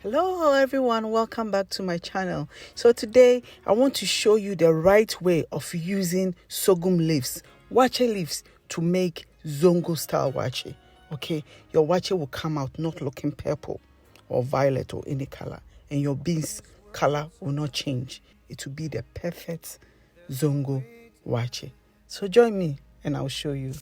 Hello everyone, welcome back to my channel. So today I want to show you the right way of using sorghum leaves, waakye leaves, to make zongo style waakye. Okay, your waakye will come out not looking purple or violet or any color, and your beans color will not change. It will be the perfect zongo waakye. So join me and I'll show you.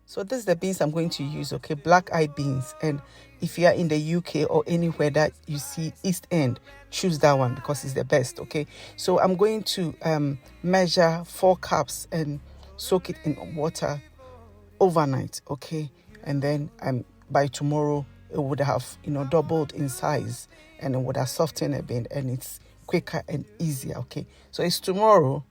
So this is the beans I'm going to use, okay? Black-eyed beans. And if you are in the UK or anywhere that you see East End, choose that one because it's the best, okay? So I'm going to measure 4 cups and soak it in water overnight, okay? And then by tomorrow, it would have, doubled in size and it would have softened a bit and it's quicker and easier, okay? So it's tomorrow.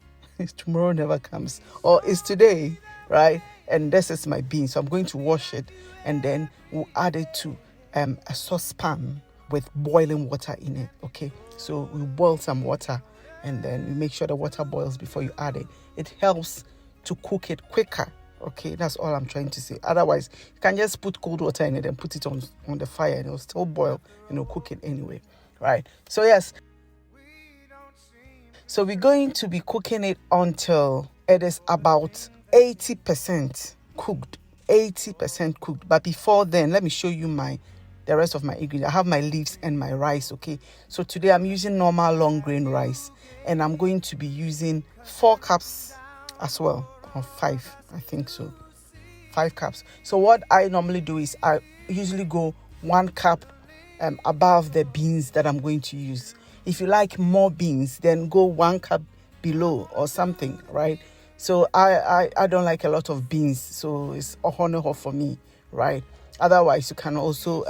Tomorrow never comes. Or it's today, right? And this is my beans. So I'm going to wash it and then we'll add it to a saucepan with boiling water in it, okay? So we boil some water and then you make sure the water boils before you add it. It helps to cook it quicker, okay? That's all I'm trying to say. Otherwise, you can just put cold water in it and put it on the fire and it'll still boil and it'll cook it anyway, right? So yes. So we're going to be cooking it until it is about 80% cooked. 80% cooked. But before then, let me show you the rest of my ingredients. I have my leaves and my rice, okay? So today I'm using normal long grain rice. And I'm going to be using 4 cups as well. Or 5, I think so. 5 cups. So what I normally do is I usually go 1 cup above the beans that I'm going to use. If you like more beans, then go 1 cup below or something, right? So I don't like a lot of beans, so it's a honor for me, right? Otherwise, you can also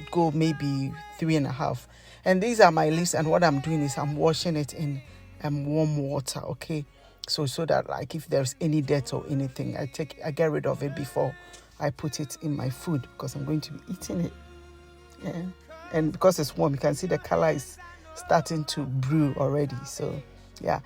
go maybe 3.5. And these are my leaves, and what I'm doing is I'm washing it in warm water, okay? So that like if there's any dirt or anything, I get rid of it before I put it in my food because I'm going to be eating it. Yeah. And because it's warm, you can see the color is starting to brew already. So yeah.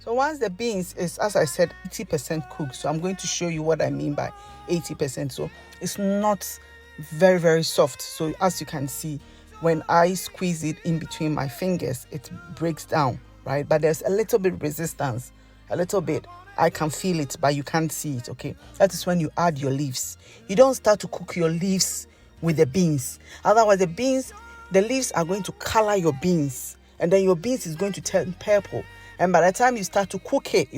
So once the beans is, as I said, 80% cooked, so I'm going to show you what I mean by 80%. So it's not very, very soft. So as you can see, when I squeeze it in between my fingers, it breaks down, right? But there's a little bit resistance, a little bit. I can feel it, but you can't see it, okay? That is when you add your leaves. You don't start to cook your leaves with the beans. Otherwise, the leaves are going to color your beans, and then your beans is going to turn purple. And by the time you start to cook it,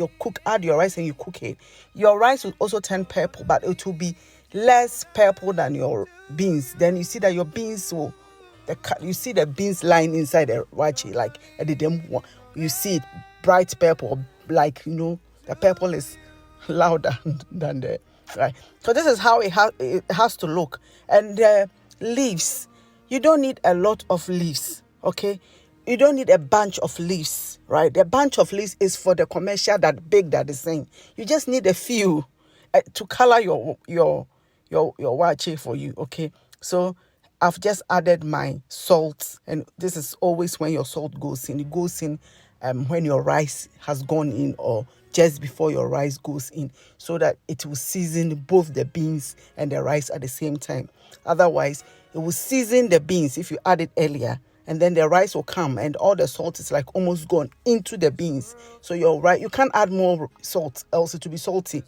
add your rice and you cook it, your rice will also turn purple, but it will be less purple than your beans. Then you see that your beans you see the beans lying inside the waakye, like you see it bright purple, like, the purple is louder than the, right? So this is how it has to look. And the leaves, you don't need a lot of leaves, okay? You don't need a bunch of leaves, right? The bunch of leaves is for the commercial that is saying. You just need a few to color your waakye for you, okay? So I've just added my salt, and this is always when your salt goes in. It goes in when your rice has gone in or just before your rice goes in, so that it will season both the beans and the rice at the same time. Otherwise, it will season the beans if you add it earlier, and then the rice will come and all the salt is like almost gone into the beans. So you can't add more salt, else it will be salty.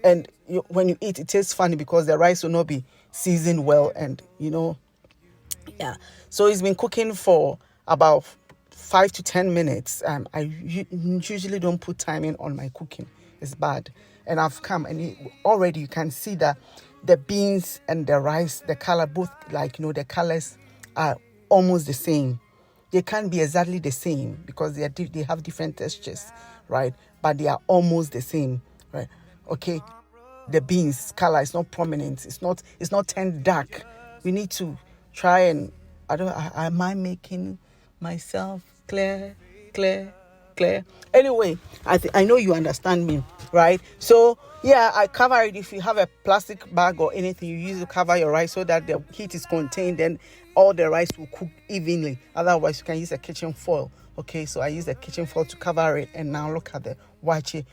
And when you eat, it tastes funny because the rice will not be seasoned well. And, yeah. So it's been cooking for about 5 to 10 minutes. I usually don't put timing on my cooking. It's bad. And I've come and already you can see that the beans and the rice, the color, both the colors are almost the same. They can't be exactly the same because they have different textures, right? but they are almost the same, right? Okay, the beans color is not prominent. It's not turned dark. We need to try and am I making myself clear? Anyway, I know you understand me, right? So yeah, I cover it. If you have a plastic bag or anything, you use to cover your rice so that the heat is contained, then all the rice will cook evenly. Otherwise, you can use a kitchen foil. Okay, so I use the kitchen foil to cover it, and now look at the waakye,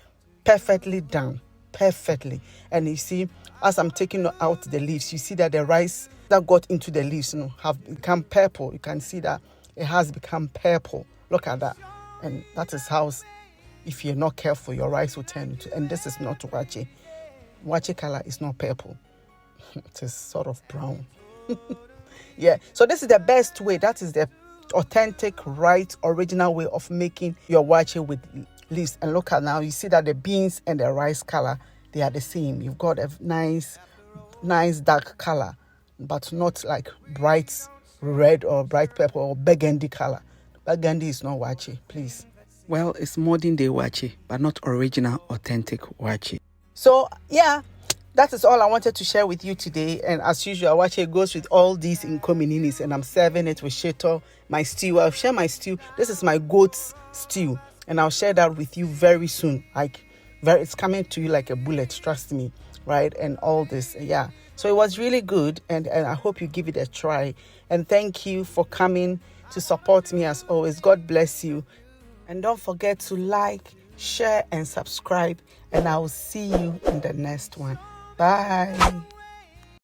perfectly done, perfectly. And you see, as I'm taking out the leaves, you see that the rice that got into the leaves, have become purple. You can see that it has become purple. Look at that. And that is how, if you're not careful, your rice will turn into, and this is not waakye. Waakye color is not purple. It is sort of brown. Yeah, so this is the best way. That is the authentic, right, original way of making your waakye with leaves. And look at now, you see that the beans and the rice color, they are the same. You've got a nice dark color, but not like bright red or bright purple or burgundy color. Burgundy is not waakye, please. Well, it's modern day waakye, but not original, authentic waakye. So, yeah, that is all I wanted to share with you today. And as usual, waakye goes with all these inconveniences, and I'm serving it with shito, my stew. I'll share my stew. This is my goat's stew, and I'll share that with you very soon. It's coming to you like a bullet, trust me, right? And all this, yeah. So it was really good, and I hope you give it a try. And thank you for coming to support me as always. God bless you. And don't forget to like, share, and subscribe. And I will see you in the next one. Bye.